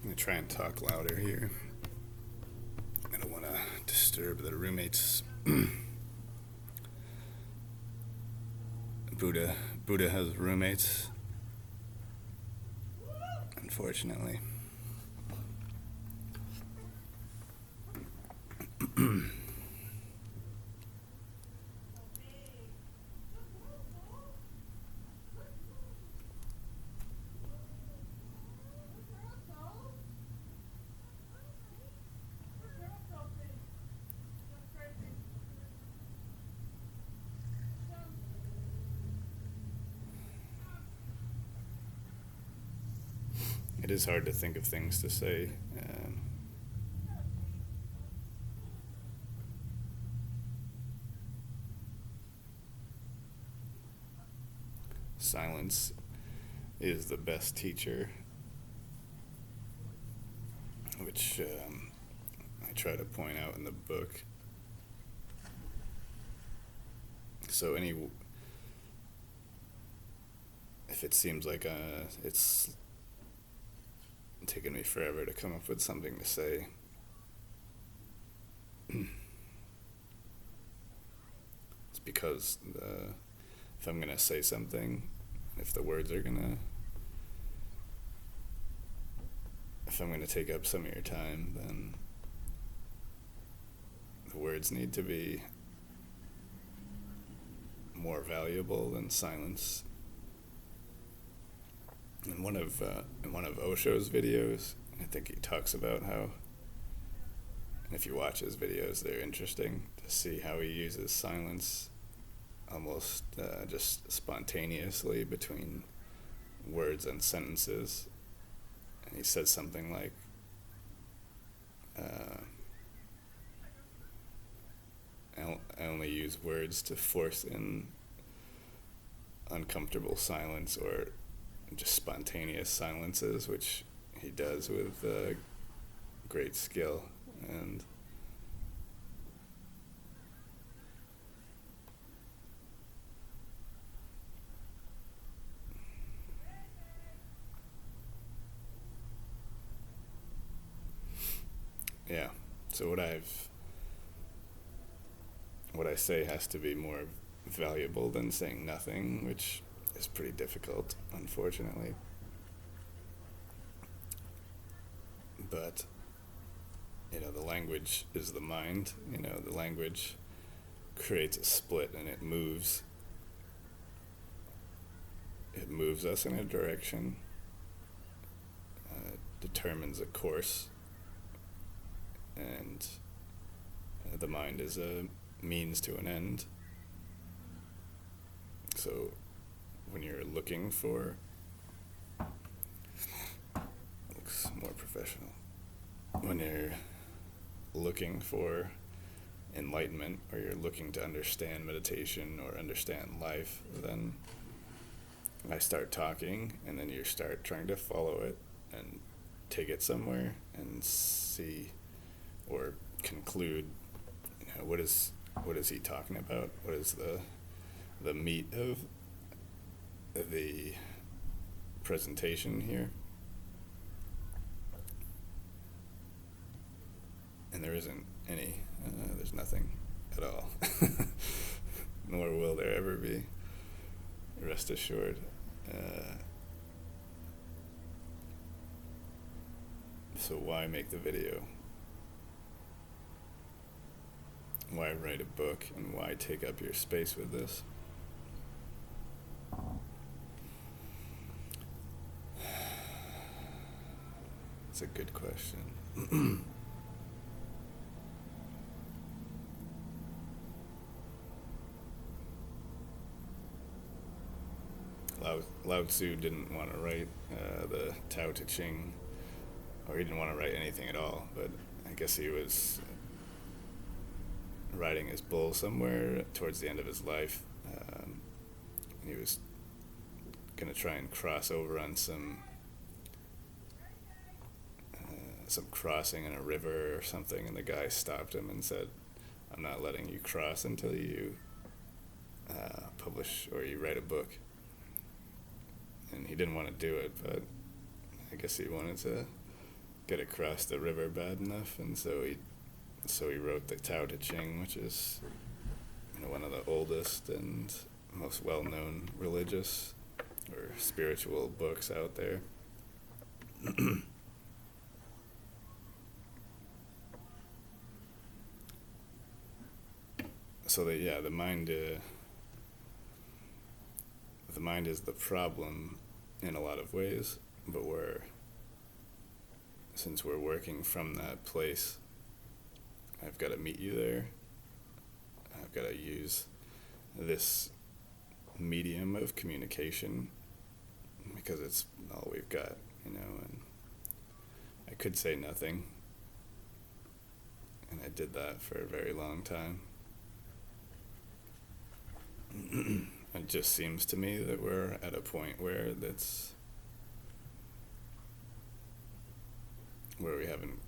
I'm gonna try and talk louder here. I don't want to disturb the roommates. Buddha has roommates, unfortunately. It is hard to think of things to say. Silence is the best teacher, which I try to point out in the book. So if it seems like it's taken me forever to come up with something to say, it's because if I'm gonna say something, if I'm gonna take up some of your time, then the words need to be more valuable than silence. In one of Osho's videos, I think he talks about how, and if you watch his videos, they're interesting to see how he uses silence almost just spontaneously between words and sentences. And he says something like, I only use words to force in uncomfortable silence or just spontaneous silences, which he does with great skill. And yeah, so what I say has to be more valuable than saying nothing, which is pretty difficult, unfortunately. But, the language is the mind. The language creates a split and it moves. It moves us in a direction, determines a course, and the mind is a means to an end. So when you're looking for, looks more professional, when you're looking for enlightenment, or you're looking to understand meditation or understand life, then I start talking, and then you start trying to follow it and take it somewhere and see or conclude, what is he talking about? What is the meat of the presentation here? And there isn't any. There's nothing at all. Nor will there ever be. Rest assured. So why make the video? Why write a book, and why take up your space with this? It's a good question. Lao Tzu didn't want to write the Tao Te Ching, or he didn't want to write anything at all, but I guess he was riding his bull somewhere towards the end of his life, and he was going to try and cross over on some crossing in a river or something, and the guy stopped him and said, "I'm not letting you cross until you publish or you write a book." And he didn't want to do it, but I guess he wanted to get across the river bad enough, and so he wrote the Tao Te Ching, which is, one of the oldest and most well-known religious or spiritual books out there. So the mind is the problem in a lot of ways, but since we're working from that place, I've got to meet you there. I've got to use this medium of communication because it's all we've got, and I could say nothing, and I did that for a very long time. It just seems to me that we're at a point where we haven't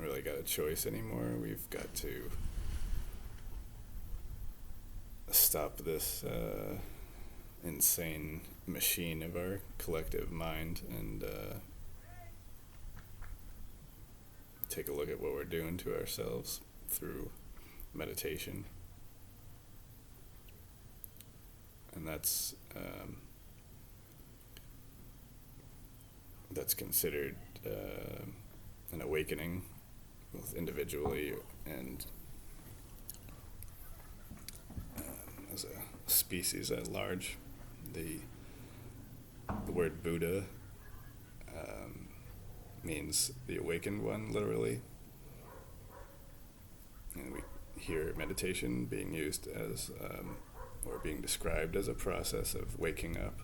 really got a choice anymore. We've got to stop this insane machine of our collective mind and take a look at what we're doing to ourselves through meditation. And that's considered an awakening, both individually and as a species at large. The word Buddha means the awakened one, literally. And we hear meditation being used as, or being described as a process of waking up.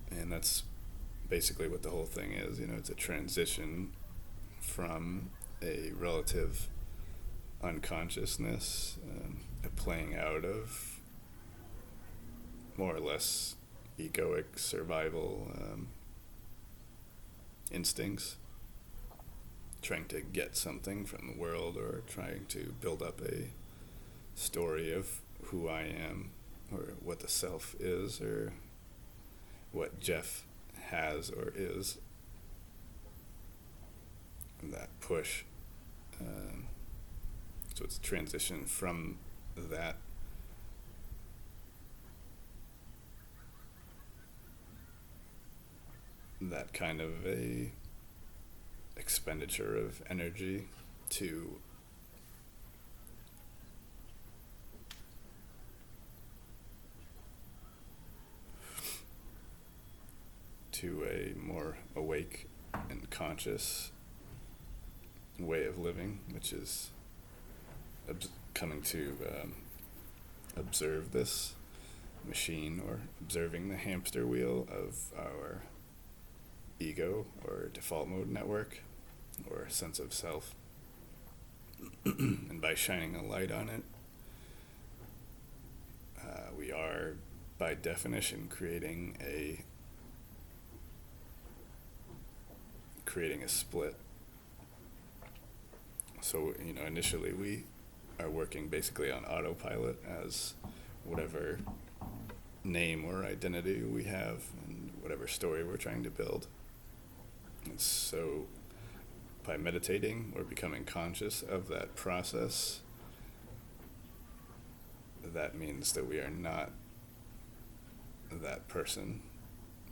And that's basically what the whole thing is. It's a transition from a relative unconsciousness, a playing out of more or less egoic survival instincts, trying to get something from the world or trying to build up a story of who I am or what the self is or what Jeff has or is. And that push. So it's a transition from that kind of a expenditure of energy to a more awake and conscious way of living, which is coming to observe this machine or observing the hamster wheel of our ego or default mode network or sense of self. And by shining a light on it, we are by definition creating a split. So, initially we are working basically on autopilot as whatever name or identity we have and whatever story we're trying to build. And so by meditating, we're becoming conscious of that process. That means that we are not that person,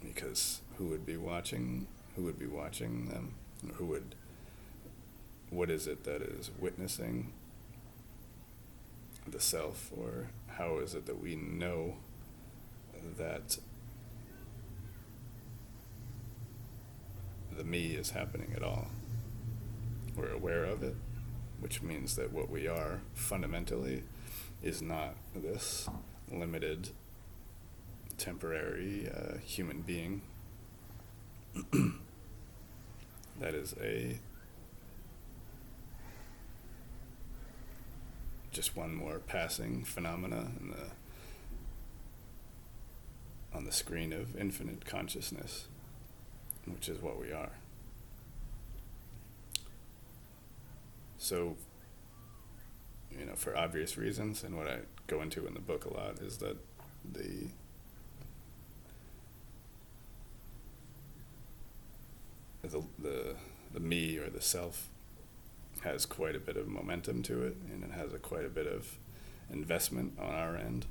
because who would be watching them? Or what is it that is witnessing the self? Or how is it that we know that the me is happening at all? We're aware of it, which means that what we are fundamentally is not this limited, temporary human being. That is just one more passing phenomena on the screen of infinite consciousness, which is what we are. So, for obvious reasons, and what I go into in the book a lot, is that the me or the self has quite a bit of momentum to it, and it has quite a bit of investment on our end.